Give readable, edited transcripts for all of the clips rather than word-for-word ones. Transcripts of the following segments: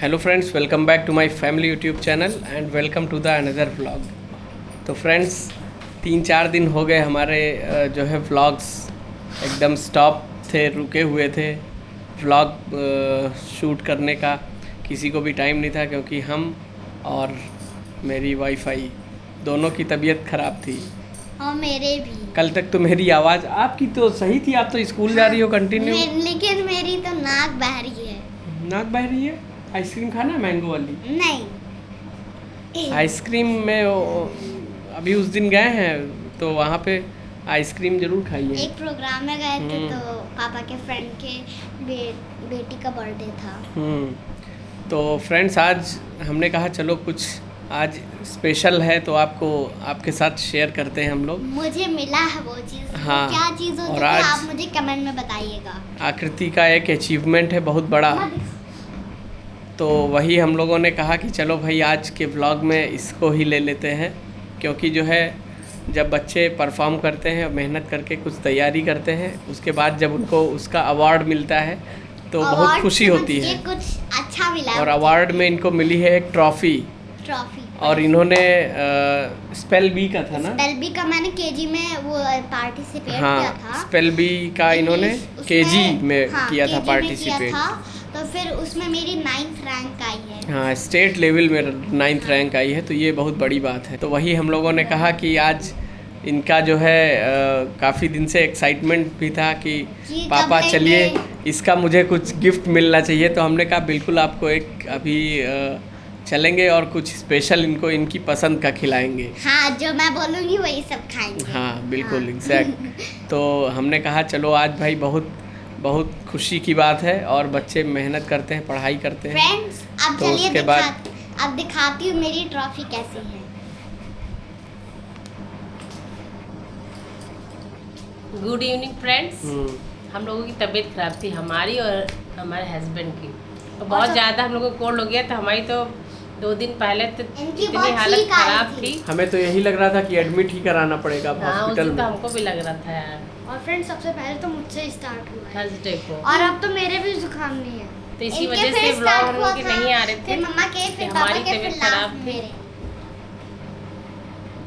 Hello friends, welcome back to my family YouTube channel and welcome to the another vlog. तो friends 3-4 दिन हो गए हमारे जो है व्लॉग्स एकदम स्टॉप थे, रुके हुए थे। व्लॉग शूट करने का किसी को भी टाइम नहीं था क्योंकि हम और मेरी वाईफाई दोनों की तबीयत ख़राब थी। और मेरे भी। कल तक तो मेरी आवाज़ आपकी तो सही थी, आप तो स्कूल जा रही हो कंटिन्यू। लेकिन मेरी तो नाक बह रही है। नाक बह रही है? आइसक्रीम खाना है मैंगो वाली? नहीं, आइसक्रीम में अभी उस दिन गए हैं तो वहाँ पे आइसक्रीम जरूर खाइए। एक प्रोग्राम में गए थे तो पापा के फ्रेंड के बेटी का बर्थडे था। तो फ्रेंड्स आज हमने कहा चलो कुछ आज स्पेशल है तो आपके साथ शेयर करते हैं हम लोग। मुझे मिला है वो चीज़। हाँ, क्या चीज़ हो और तो आज आप मुझे कमेंट में बताइएगा। आकृति का एक अचीवमेंट है बहुत बड़ा, तो वही हम लोगों ने कहा कि चलो भाई आज के व्लॉग में इसको ही ले लेते हैं, क्योंकि जो है जब बच्चे परफॉर्म करते हैं, मेहनत करके कुछ तैयारी करते हैं, उसके बाद जब उनको उसका अवार्ड मिलता है तो बहुत खुशी होती है। कुछ अच्छा मिला और अवार्ड में इनको मिली है एक ट्रॉफ़ी। और इन्होंने स्पेल बी का था ना? स्पेल बी का मैंने केजी में वो पार्टिसिपेट किया था। स्पेल बी का इन्होंने केजी में किया था KG पार्टिसिपेट। तो फिर उसमें मेरी 9th रैंक आई है। हाँ, स्टेट लेवल में 9th रैंक आई है, तो ये बहुत बड़ी बात है। तो वही हम लोगों ने कहा कि आज इनका जो है काफ़ी दिन से एक्साइटमेंट भी था कि पापा चलिए इसका मुझे कुछ गिफ्ट मिलना चाहिए। तो हमने कहा बिल्कुल आपको एक अभी चलेंगे और कुछ स्पेशल इनको इनकी पसंद का खिलाएंगे। हाँ, जो मैं बोलूँगी वही सब खाएंगे। हाँ बिल्कुल, एग्जैक्ट। तो हमने कहा चलो आज भाई बहुत बहुत खुशी की बात है और बच्चे मेहनत करते हैं, पढ़ाई करते हैं। फ्रेंड्स अब तो चलिए उसके बाद अब दिखाती हूँ मेरी ट्रॉफी कैसी है। Good evening friends. हम लोगों की तबीयत खराब थी, हमारी और हमारे हस्बैंड की, तो बहुत ज़्यादा हम लोगों को कोल्ड हो गया था। हमारी तो 2 दिन पहले तो इतनी हालत खराब थी। हमें तो यही लग रहा था कि एडमिट ही कराना पड़ेगा हॉस्पिटल में। तो हमको भी लग रहा था यार। और फ्रेंड्स सबसे पहले तो मुझसे स्टार्ट हुआ थर्सडे को, और अब तो मेरे भी जुकाम नहीं है, तो इसी वजह से व्लॉग हम लोग के नहीं आ रहे थे। फिर मम्मा के, फिर हमारी पापा के, फिर तबीयत खराब थी, मेरे।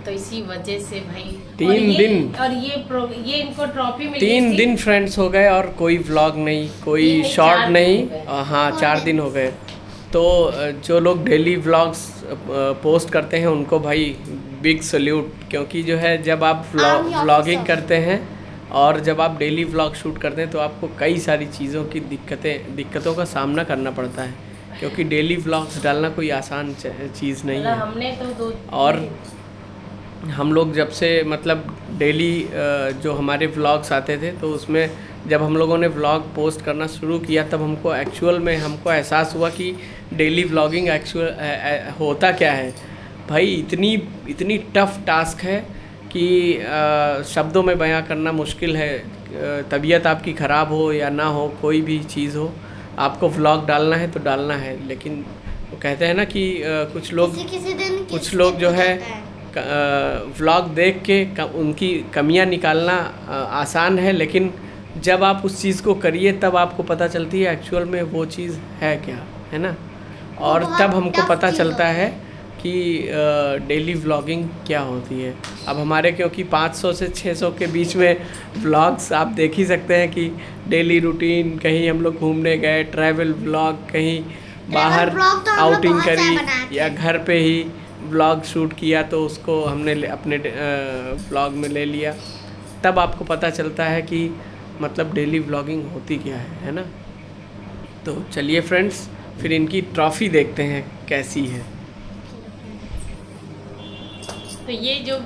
तो इसी वजह से भाई 3 दिन और ये इनको ट्रॉफी मिली। 3 दिन फ्रेंड्स हो गए और कोई व्लॉग नहीं, कोई शॉर्ट नहीं। हाँ 4 दिन हो गए। तो जो लोग डेली व्लॉग्स पोस्ट करते हैं उनको भाई बिग सल्यूट, क्योंकि जो है जब आप व्लॉगिंग करते हैं और जब आप डेली व्लॉग शूट करते हैं तो आपको कई सारी चीज़ों की दिक्कतों का सामना करना पड़ता है, क्योंकि डेली व्लॉग्स डालना कोई आसान चीज़ नहीं है। हमने तो और हम लोग जब से मतलब डेली जो हमारे व्लॉग्स आते थे तो उसमें जब हम लोगों ने व्लॉग पोस्ट करना शुरू किया तब हमको एक्चुअल में एहसास हुआ कि डेली व्लॉगिंग एक्चुअल होता क्या है। भाई इतनी टफ टास्क है कि शब्दों में बयां करना मुश्किल है। तबीयत आपकी ख़राब हो या ना हो, कोई भी चीज़ हो, आपको व्लॉग डालना है तो डालना है। लेकिन वो कहते हैं ना कि कुछ लोग जो है व्लॉग देख के उनकी कमियां निकालना आसान है, लेकिन जब आप उस चीज़ को करिए तब आपको पता चलती है एक्चुअल में वो चीज़ है क्या, है ना। और तब हमको पता चलता है कि डेली व्लॉगिंग क्या होती है। अब हमारे क्योंकि 500 से 600 के बीच में व्लॉग्स आप देख ही सकते हैं कि डेली रूटीन, कहीं हम लोग घूमने गए, ट्रैवल व्लॉग, कहीं बाहर आउटिंग करी या घर पे ही व्लॉग शूट किया तो उसको हमने अपने व्लॉग में ले लिया। तब आपको पता चलता है कि मतलब डेली व्लॉगिंग होती क्या है ना। तो चलिए फ्रेंड्स फिर इनकी ट्रॉफ़ी देखते हैं कैसी है। तो ये जो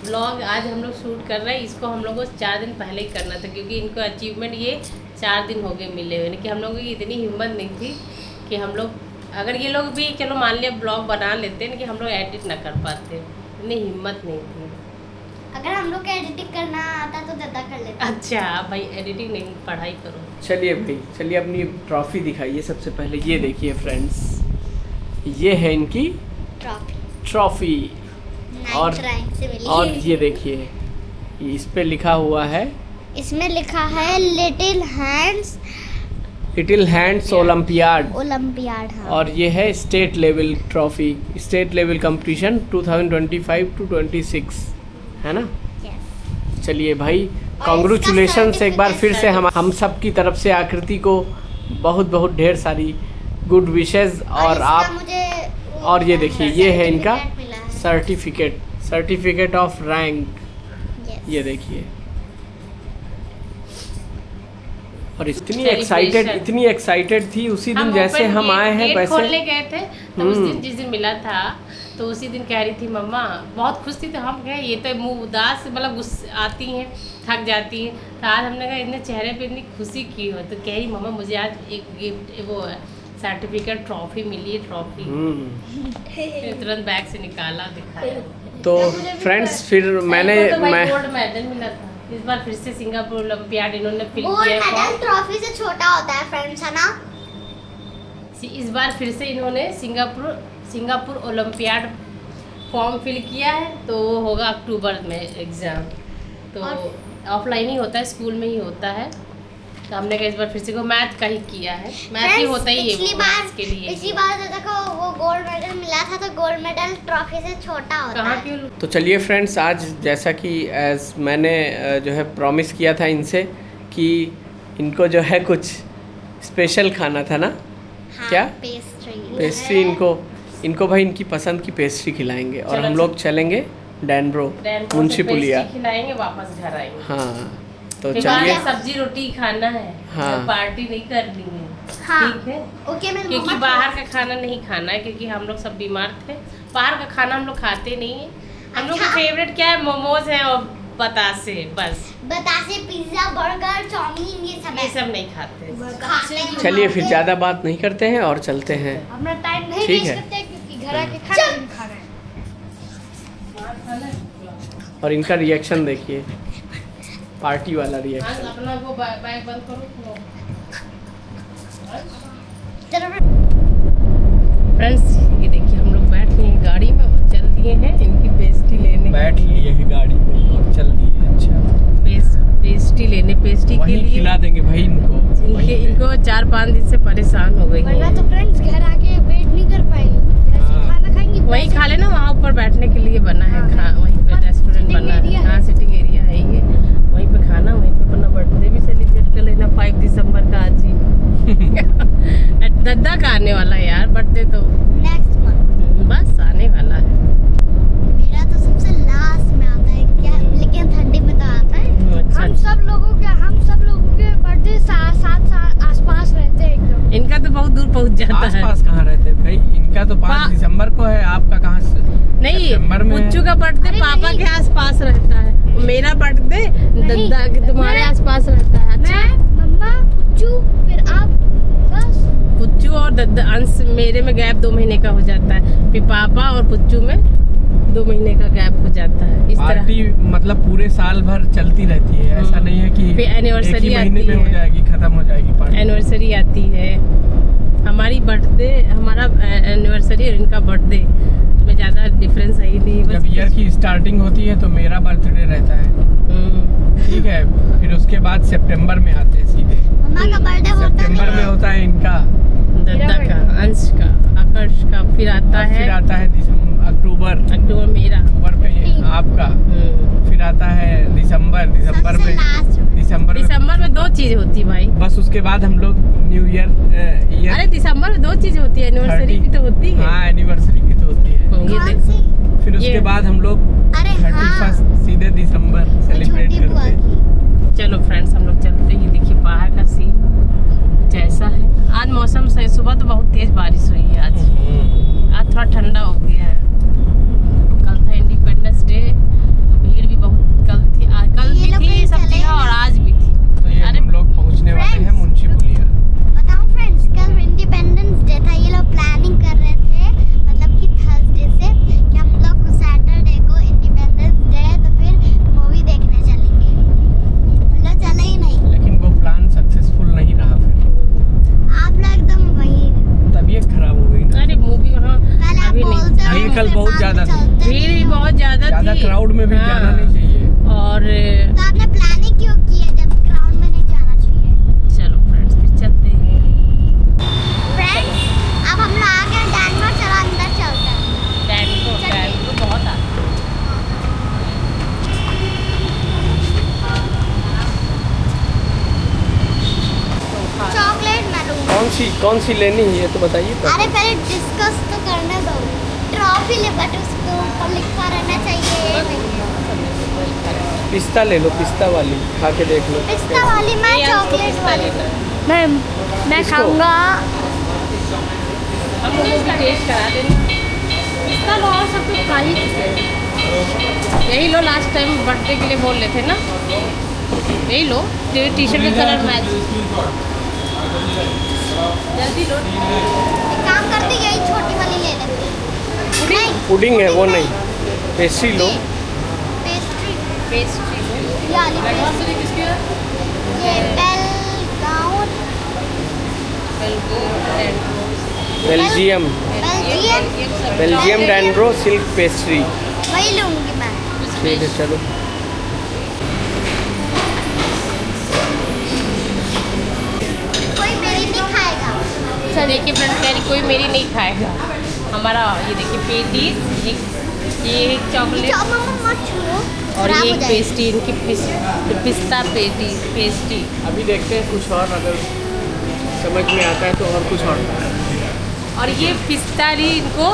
व्लॉग आज हम लोग शूट कर रहे हैं इसको हम लोग को 4 दिन पहले ही करना था, क्योंकि इनको अचीवमेंट ये 4 दिन हो गए मिले हुए। कि हम लोगों की इतनी हिम्मत नहीं थी कि हम लोग, अगर ये लोग भी चलो मान लिया ब्लॉग बना लेते हैं कि हम लोग एडिट ना कर पाते, इतनी हिम्मत नहीं थी। अगर हम लोग को एडिटिंग करना आता तो ज़्यादा कर लेते। अच्छा भाई एडिटिंग नहीं, पढ़ाई करो। चलिए भाई, चलिए अपनी ट्रॉफ़ी दिखाइए। सबसे पहले ये देखिए फ्रेंड्स, ये है इनकी ट्रॉफ़ी। और ये देखिए इस पे लिखा हुआ है, इसमें लिखा है little hands little hands olympiad. Olympiad. हाँ। और ये है state level trophy, state level competition 2025 to 26, है ना। Yes. चलिए भाई, कॉन्ग्रेचुलेशंस एक बार फिर से हम सब की तरफ से आकृति को बहुत बहुत ढेर सारी गुड विशेस। और इसका आप मुझे और ये देखिए, ये है इनका certificate मिला है। Certificate of rank. Yes. ये देखिए, और इतनी Celebration. एक्साइटेड थी उसी दिन जैसे open हम आए हैं गेट वैसे। खोलने गए थे तो उस दिन जिस दिन मिला था तो उसी दिन कह रही थी मम्मा, बहुत खुश थी। तो हम कहे ये तो मुँह उदास, मतलब गुस्से आती हैं, थक जाती हैं। तो आज हमने कहा इतने चेहरे पे इतनी खुशी की हो, तो कह रही मम्मा मुझे आज एक गिफ्ट, वो सर्टिफिकेट ट्रॉफी मिली है, ट्रॉफी। तुरंत बैग से निकाला, दिखाया। तो फ्रेंड्स, फिर मैं गोल्ड मेडल मिला था इस बार फिर से सिंगापुर ओलंपियाड इन्होंने फिल गोल्ड किया है। मेडल ट्रॉफी से छोटा होता है फ्रेंड्स, है ना। इस बार फिर से इन्होंने सिंगापुर ओलंपियाड फॉर्म फिल किया है, तो वो होगा अक्टूबर में एग्ज़ाम। तो ऑफलाइन ही होता है, स्कूल में ही होता है। तो हमने कहा इस बार फिर से मैथ का ही किया है, मैथ ही होता ही है मैथ्स के लिए। पिछली बार तो देखो वो गोल्ड मेडल मिला था, तो गोल्ड मेडल ट्रॉफी से छोटा होता कहाँ है। के तो चलिए फ्रेंड्स, आज जैसा कि एज मैंने जो है प्रॉमिस किया था इनसे कि इनको जो है कुछ स्पेशल खाना था ना। हाँ, क्या? पेस्ट्री। इनको भाई इनकी पसंद की पेस्ट्री खिलाएंगे। और चलो हम लोग चलेंगे डैनब्रो मुंशी पुलिया। खिलाएंगे, वापस घर आएंगे। हाँ, तो फिर बाद चलिए। में सब्जी रोटी खाना है। हाँ। पार्टी नहीं करनी है। हाँ। ठीक है। ओके, मैं क्योंकि बाहर का खाना नहीं खाना है, क्योंकि हम लोग सब बीमार थे। बाहर का खाना हम लोग खाते नहीं है। हम लोग का फेवरेट क्या है, मोमोज है और बतासे, बस। बतासे, पिज्जा, बर्गर, चाउमीन, ये सब नहीं खाते। चलिए फिर ज़्यादा बात नहीं करते हैं और चलते हैं। अपना टाइम नहीं ठीक वेस्ट है। करते क्योंकि घर आके खाना नहीं खा रहे हैं। और इनका रिएक्शन देखिए, पार्टी वाला रिएक्शन। अपना वो बैग बंद करो। फ्रेंड्स, ये देखिए हम लोग बैठ लिए हैं गाड़ी में और चल दिए हैं इनकी पेस्ट्री लेने। बैठ लिए हैं गाड़ी में और चल दिए। अच्छा, पेस्ट्री लेने, पेस्ट्री के लिए खिला देंगे भाई इनको 4-5 दिन से परेशान हो गई वरना हैं। तो फ्रेंड्स घर आके वेट नहीं कर पाएंगे। जैसे हाँ। खाना खाएंगे वही खा लेना, वहाँ ऊपर बैठने के लिए बना है। वहीं पे रेस्टोरेंट बना है। हाँ, सिटिंग एरिया है ये, वहीं पे खाना, वहीं पे अपना बर्थडे भी सेलिब्रेट कर लेना 5 दिसंबर का आज ही। दद्दा का आने वाला है यार बर्थडे, तो नेक्स्ट मंथ। बस आने वाला है। मेरा तो सबसे लास्ट में आता है क्या, लेकिन ठंडी में तो आता है। अच्छा, हम सब लोगों के बर्थडे साथ आसपास रहते हैं एकदम। इनका तो बहुत दूर पहुंच जाता है। आसपास कहाँ रहते हैं भाई? इनका तो 5 दिसंबर को है, आपका कहाँ से? नहीं, सितंबर में है। पुच्चू का बर्थडे अरे पापा नहीं। के आसपास रहता है, मेरा बर्थडे दद्दा के तुम्हारे आसपास रहता है। अच्छा, मैं, मम्मा, पुच्चू, फिर आप, बस। पुच्चू और दद्दा अंश मेरे में गैप 2 महीने का हो जाता है, फिर पापा और पुच्चू में 2 महीने का गैप हो जाता है। इस तरह पार्टी मतलब पूरे साल भर चलती रहती है, ऐसा नहीं है कि फिर anniversary एक ही महीने आती में हो है। जाएगी, खत्म हो जाएगी पार्टी। एनिवर्सरी आती है हमारी, बर्थडे हमारा एनिवर्सरी और इनका बर्थडे में ज़्यादा डिफरेंस है ही नहीं। जब ईयर की स्टार्टिंग होती है तो मेरा बर्थडे रहता है, ठीक है। फिर उसके बाद सितंबर में आते हैं सीधे। मम्मा का बर्थडे होता सितंबर में होता है इनका, दद्दा का, अंश का, आकर्ष का, फिर आता फिर है आता है अक्टूबर मेरा, अक्टूबर पे आपका, फिर आता है दिसंबर में दिसंबर में 2 चीज होती है भाई। बस उसके बाद हम लोग न्यू ईयर अरे दिसंबर में 2 चीज होती है, एनिवर्सरी भी तो होती है। हाँ, एनिवर्सरी भी तो होती है। ये देखो, फिर उसके ये- बाद हम लोग अरे 31 सीधे दिसंबर सेलिब्रेट छोटी बुआ करते हैं। की। चलो फ्रेंड्स, हम लोग चलते हैं। देखिए बाहर का सीन जैसा है। आज मौसम सही, सुबह तो बहुत तेज बारिश हुई है। आज थोड़ा ठंडा हो गया है। कल था इंडिपेंडेंस डे, तो भीड़ भी बहुत कल थी, कल ये भी लोग थी कहीं सब चले जगह और आज भी थी। तो ये अरे हम लोग पहुंचने वाले हैं मुंशी पुलिया। बताऊं फ्रेंड्स, कल इंडिपेंडेंस डे था। ये लोग प्लानिंग कर रहे थे, मतलब कि थर्सडे से, कि हम लोग सैटरडे को इंडिपेंडेंस डे है तो फिर मूवी देखने चलेंगे। हम लोग चले ही नहीं। लेकिन वो प्लान सक्सेसफुल नहीं रहा। फिर आप लोग एकदम वही तबीयत खराब हो गई ना। अरे मूवी वहाँ पहले आप अभी नहीं बोलते था। हो, भीड़ कल फिर बहुत बाद में ज्यादा थी। चलते भीड़ भी नहीं हो। बहुत ज्यादा ज्यादा थी। क्राउड में भी हाँ। जाना नहीं चाहिए। और तो आपने प्लानिंग क्यों की है जब क्राउड में नहीं जाना चाहिए? चलो फ्रेंड्स, फिर चलते हैं। कौन सी लेनी है ये तो बताइए तो। अरे पहले डिस्कस तो करने दो। ट्रॉफी ले बट उसके ऊपर लिखा रहना चाहिए। पिस्ता ले लो, पिस्ता वाली खा के देख लो। पिस्ता वाली मैं चॉकलेट वाली मैं इसको? खाऊंगा। हम लोग भी टेस्ट करा देना। इसका लो और सब कुछ खा ही चुके हैं। यही लो, लास्ट टाइम बर्थडे के लिए बोल रहे थे ना, यही लो। टी शर्ट का कलर मैच। जल्दी लो। एक काम करते यही छोटी वाली ले लेते हैं। नहीं पुडिंग है वो नहीं, पेस्ट्री लो। पेस्ट्री पेस्ट्री ये वाली पेस्ट्री। ये बेल्जियम डैंड्रो सिल्क पेस्ट्री। वही लूंगी मैं। ठीक है चलो। कोई मेरी नहीं खाएगा। अच्छा देखिए फ्रेंड्स, कह रही कोई मेरी नहीं खाएगा। हमारा ये देखिए पेटीज, एक चॉकलेट मम्मा मत छुओ और खराब ये हो एक जाएगी। पेस्ट्री, इनकी पिस्ता पेस्ट्री। अभी देखते हैं कुछ और, अगर समझ में आता है तो और कुछ और। और ये पिस्ता भी इनको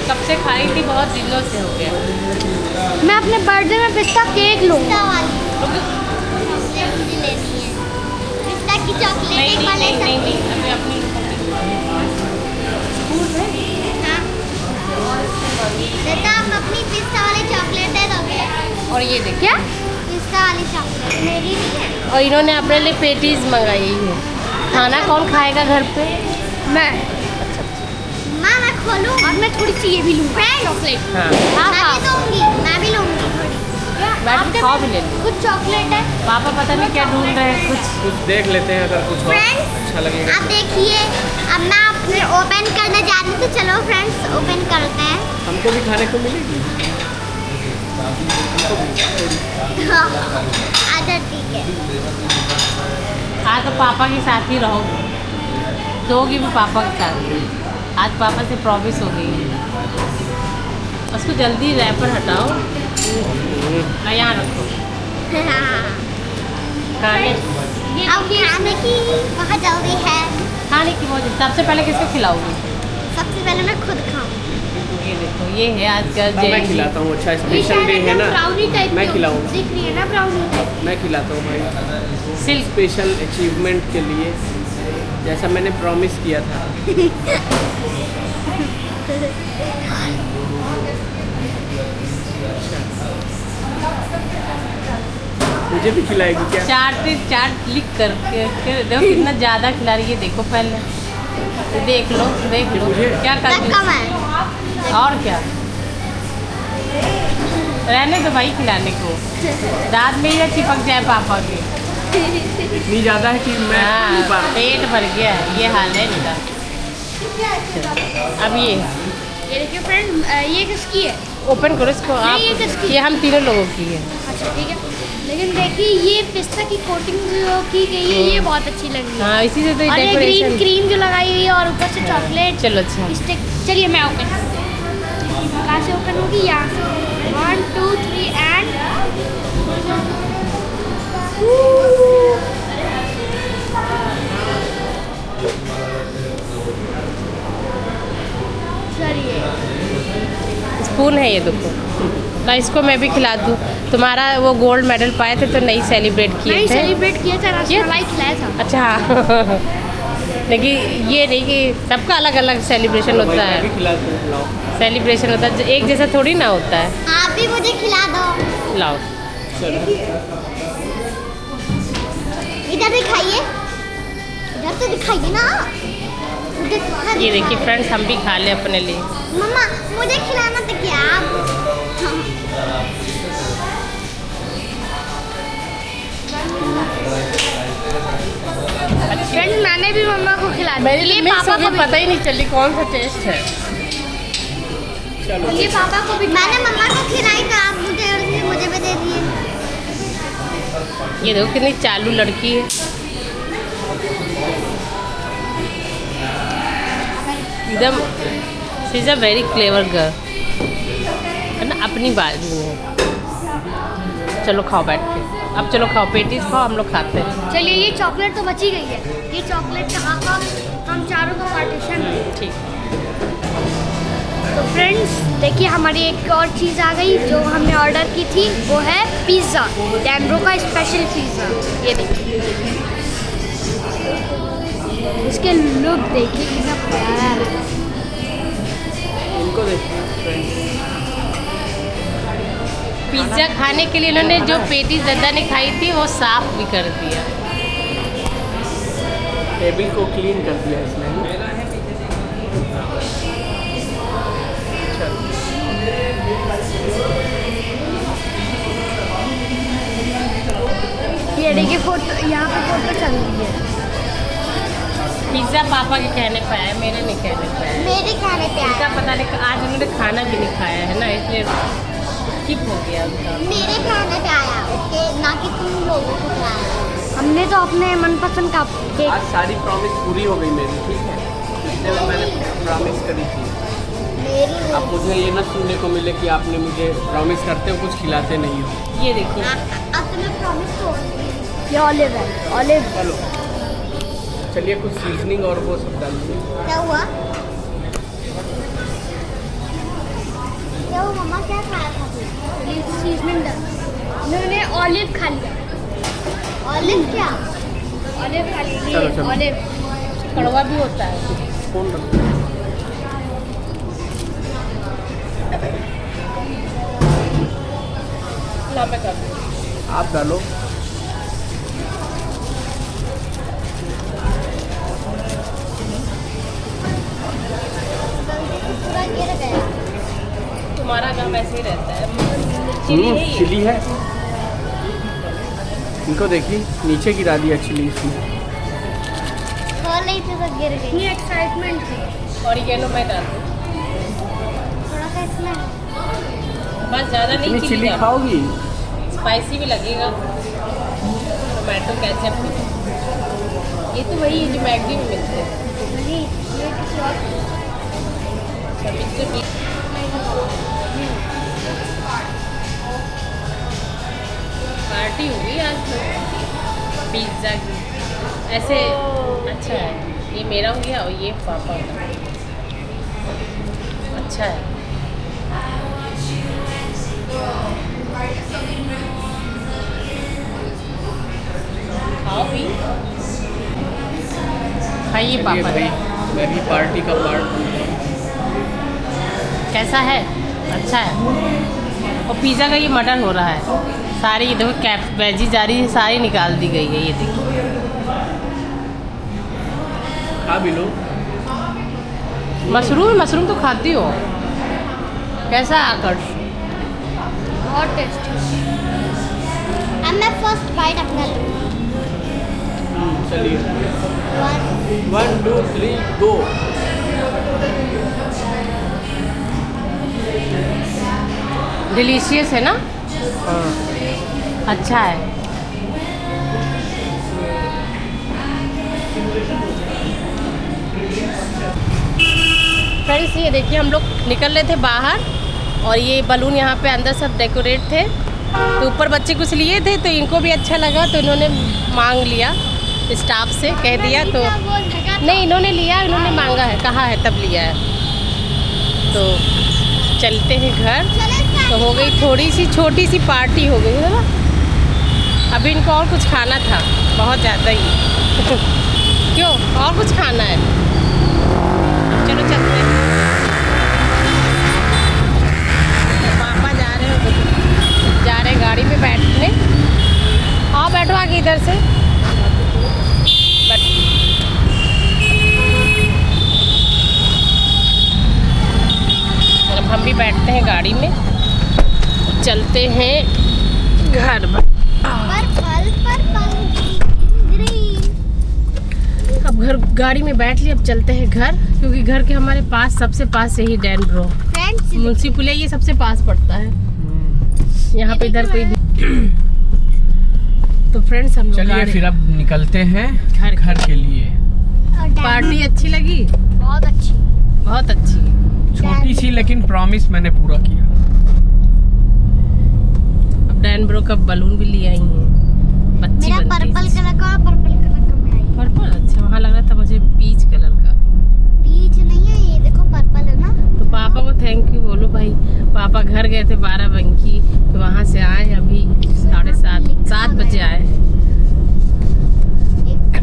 कब से खाई थी, बहुत दिनों से हो गया। मैं अपने बर्थडे में पिस्ता केक लूंगा। चॉकलेट मुझे लेनी है। पिस्ता की चॉकलेट नहीं एक नहीं बार ले नहीं नहीं सकती नहीं, अभी अपनी हाँ। बेटा आप अपनी पिस्ता वाली चॉकलेट दे दोगे? और ये देखिए क्या पिस्ता वाली चॉकलेट मेरी नहीं है। और इन्होंने अपने लिए पेटीज मंगाई है। खाना कौन खाएगा घर पे? मैं मैं खोलूं और मैं थोड़ी सी ये भी लूंगा चॉकलेट। हाँ मैं भी दूंगी, मैं भी लूंगी थोड़ी। मैं भी खाओ भी ले लूँ। कुछ चॉकलेट है। पापा पता नहीं क्या ढूंढ रहे हैं, कुछ देख लेते हैं अगर कुछ और फ्रेंड्स अच्छा लगेगा। आप देखिए, अब मैं अपने ओपन करने जा रही हूँ, तो चलो फ्रेंड्स ओपन करते हैं। हमको भी खाने को मिलेगी। अच्छा ठीक है। आज तो पापा के साथ ही रहोगे, दोगी भी पापा के साथ। आज पापा से प्रॉमिस हो गई है। उसको जल्दी रैपर हटाओ, यहाँ रखो। खाने अब खाने की बहुत जल्दी है। खाने की बहुत। सबसे पहले किसको खिलाओगी? सबसे पहले मैं खुद खाऊं। ये देखो, ये है आज का मैं खिलाता हूँ। अच्छा स्पेशल डे है ना, मैं खिलाऊँ। दिख रही है ना ब्राउनी टाइप। मैं खिलाता हूँ भाई, सिल्क। स्पेशल अचीवमेंट के लिए, जैसा मैंने प्रॉमिस किया था। मुझे भी खिलाएगी क्या? चाट लिख कर देखो कितना ज़्यादा खिला रही है। देखो पहले देख लो क्या कर रही कम है। है। और क्या, रहने दो भाई खिलाने को। दांत में ही चिपक जाए पापा के। इतनी ज़्यादा है कि मैं हाँ, नहीं पा रहा। पेट भर गया है, ये हाल है इनका। अब ये देखिए फ्रेंड, ये किसकी है? ओपन करो इसको आप। ये किसकी? ये हम तीनों लोगों की है। अच्छा ठीक है, लेकिन देखिए ये पिस्ता की कोटिंग जो की गई है ये बहुत अच्छी लग रही है। हाँ इसी से तो और ये ग्रीन डेकोरेशन। क्रीम जो लगाई हुई है और ऊपर से चॉकलेट चलो अच्छा, स्टिक। चलिए मैं ओपन करती हूँ। कहाँ से ओपन होगी? यहाँ से 1 2 3 एंड स्पून है ये देखो ना, इसको मैं भी खिला दूँ। तुम्हारा वो गोल्ड मेडल पाए थे तो नहीं सेलिब्रेट किए नहीं थे। सेलिब्रेट किया था, रसमलाई खिलाया था। अच्छा हाँ। लेकिन ये नहीं कि सबका अलग अलग सेलिब्रेशन होता मैं भी है। खिलाता हूँ, खिलाओ। सेलिब्रेशन होता है, एक जैसा थोड़ी ना होता है। आप भी मुझे खिला दो। लाओ चलो इधर दिखाइए, इधर तो दिखाइए ना। ये देखिए फ्रेंड्स, हम भी खा ले अपने लिए। मम्मा मुझे खिलाना तो क्या आप? फ्रेंड्स मैंने भी मम्मा को खिला दिया। मेरे लिए पापा को भी पता ही नहीं चली कौन सा टेस्ट है। चलो ये पापा को भी मैंने मम्मा को खिलाई तो आप मुझे भी दे दिए। ये देखो कितनी चालू लड़की है। एकदम she is a very clever girl है ना, अपनी बाजू में। चलो खाओ बैठ के, अब चलो खाओ, पेटीज खाओ, हम लोग खाते हैं। चलिए ये चॉकलेट तो बची गई है। ये चॉकलेट कहाँ का हम हम चारों का पार्टीशन है। ठीक। तो फ्रेंड्स देखिए हमारी एक और चीज़ आ गई जो हमने ऑर्डर की थी, वो है पिज़्ज़ा, डैनब्रो का स्पेशल पिज़्ज़ा। ये देखिए, इसके लुक देखिए कितना प्यारा है। इनको देखिए फ्रेंड्स, पिज्ज़ा खाने के लिए इन्होंने जो पेटी दादा ने खाई थी वो साफ भी कर दिया। टेबल को क्लीन कर दिया इसने। ये देखिए फोटो, यहाँ पे फोटो चल रही है। पिज्ज़ा पापा के कहने पे आया, मेरे नहीं कहने पे आया। मेरे खाने पे उनका आया, पता नहीं, आज उन्होंने खाना भी नहीं खाया है ना, इसलिए स्किप हो गया उनका। मेरे खाने पे आया, ओके, ना कि तुम लोगों को खाया। हमने तो अपने मनपसंद का केक। आज सारी प्रॉमिस पूरी हो गई मेरी, ठीक है। पिछले में मैंने प्रॉमिस करी थी। मेरी अब मुझे ये ना सुनने को मिले कि आपने मुझे प्रॉमिस करते हो कुछ खिलाते नहीं हो। ये देखिए, अब तुम्हें प्रॉमिस तोड़ दी। ये ऑलिव है, ऑलिव। चलो चलिए कुछ सीजनिंग और वो सब डालिए। क्या हुआ? क्या हुआ मम्मा, क्या खाया था तू? सीजनिंग डाल। मैंने ऑलिव खा लिया। ऑलिव क्या? ऑलिव खा ली। चलो, चलो। ऑलिव कड़वा भी होता है। कौन ला मैं कर दूँ। आप डालो। पूरा गिर गया। तुम्हारा काम ऐसे ही रहता है। चिली है ये। चिली है। इनको देखिए नीचे गिरा दिया चिली इसमें। खा नहीं थी तो गिर गई। ये एक्साइटमेंट थी। और ये मैं डाल दूँ, थोड़ा सा इसमें बस ज़्यादा नहीं। इतनी चिली डालो। खाओगी? स्पाइसी भी लगेगा। टोमेटो केचप भी। ये तो वही है जो मैगडी में मिलते हैं। नहीं, ये किसी और पार्टी होगी आज तो पिज्ज़ा की। ऐसे अच्छा है, ये मेरा हो गया और ये पापा का। अच्छा है। खाओ भी, खाइए चलिए पापा। भाई, मैं भी पार्टी का पार्ट हूँ। कैसा है? अच्छा है। और पिज़्ज़ा का ये मटन हो रहा है। सारी ये देखो कैप वेजी जा रही है, सारी निकाल दी गई है। ये देखिए, खा भी लो। मशरूम तो खाती हो। कैसा आकर्ष? बहुत टेस्टी। अब मैं फर्स्ट बाइट अपना लूँगी। चलिए 1 2 3 गो। डिलीशियस है ना? हाँ अच्छा है। फ्रेंड्स ये देखिए, हम लोग निकल रहे थे बाहर और ये बलून यहाँ पे अंदर सब डेकोरेट थे, तो ऊपर बच्चे कुछ लिए थे तो इनको भी अच्छा लगा तो इन्होंने मांग लिया, स्टाफ से कह दिया तो नहीं, इन्होंने लिया, इन्होंने मांगा है, कहा है तब लिया है। तो चलते हैं घर। तो हो गई थोड़ी सी छोटी सी पार्टी हो गई है ना। अभी इनको और कुछ खाना था, बहुत ज़्यादा ही क्यों और कुछ खाना है? चलो चलते हैं। पापा जा रहे हैं गाड़ी में बैठने। आओ बैठो आगे इधर से। अब हम भी बैठते हैं गाड़ी में, चलते हैं घर। अब घर गाड़ी में बैठ लिए, अब चलते हैं घर, क्योंकि घर के हमारे पास सबसे पास यही डैनब्रो मुंशी पुलिया, ये सबसे पास पड़ता है। यहाँ पे इधर कोई तो फ्रेंड्स हम चलिए फिर अब निकलते हैं घर के लिए। पार्टी अच्छी लगी? बहुत अच्छी, बहुत अच्छी। छोटी सी लेकिन प्रॉमिस मैंने पूरा किया। अब डैनब्रो का बलून भी ले आई हैं बच्ची मेरा बनती है। पर्पल कलर का मैं आई। पर्पल? अच्छा, वहाँ लग रहा था मुझे पीच कलर का। बीच नहीं है, ये देखो पर्पल है ना। तो पापा को थैंक यू बोलो भाई। पापा घर गए थे बाराबंकी, तो वहाँ से आए अभी 7:30 बजे आए।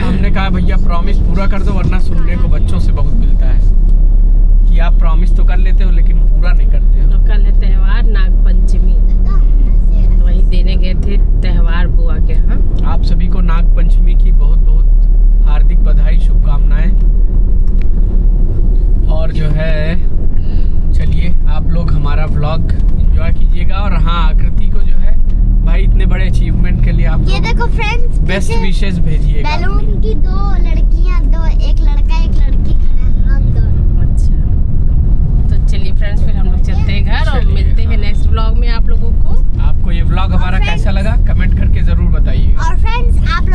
हमने कहा भैया प्रॉमिस पूरा कर दो, वरना सुनने को बच्चों से बहुत मिलता है कि आप प्रॉमिस तो कर लेते हो लेकिन पूरा नहीं करते हो। तो कल है त्यौहार नागपंचमी, तो वही देने गए थे त्यौहार बुआ के यहाँ। आप सभी को नाग पंचमी की बहुत बहुत हार्दिक बधाई, शुभकामनाएं। और जो है चलिए आप लोग हमारा व्लॉग एंजॉय कीजिएगा। और हाँ, आकृति को जो है भाई इतने बड़े अचीवमेंट के लिए आप ये देखो फ्रेंड्स, बेस्ट विशेस भेजिएगा। बैलून की 2 लड़कियां, 2 एक लड़का एक लड़की खड़ा है, हम दोनों। अच्छा, तो चलिए फ्रेंड्स, फिर हम लोग चलते हैं घर और चलिए, मिलते हैं नेक्स्ट व्लॉग में आप लोगों को। आपको ये व्लॉग हमारा कैसा लगा कमेंट करके जरूर बताइएगा। और फ्रेंड्स आप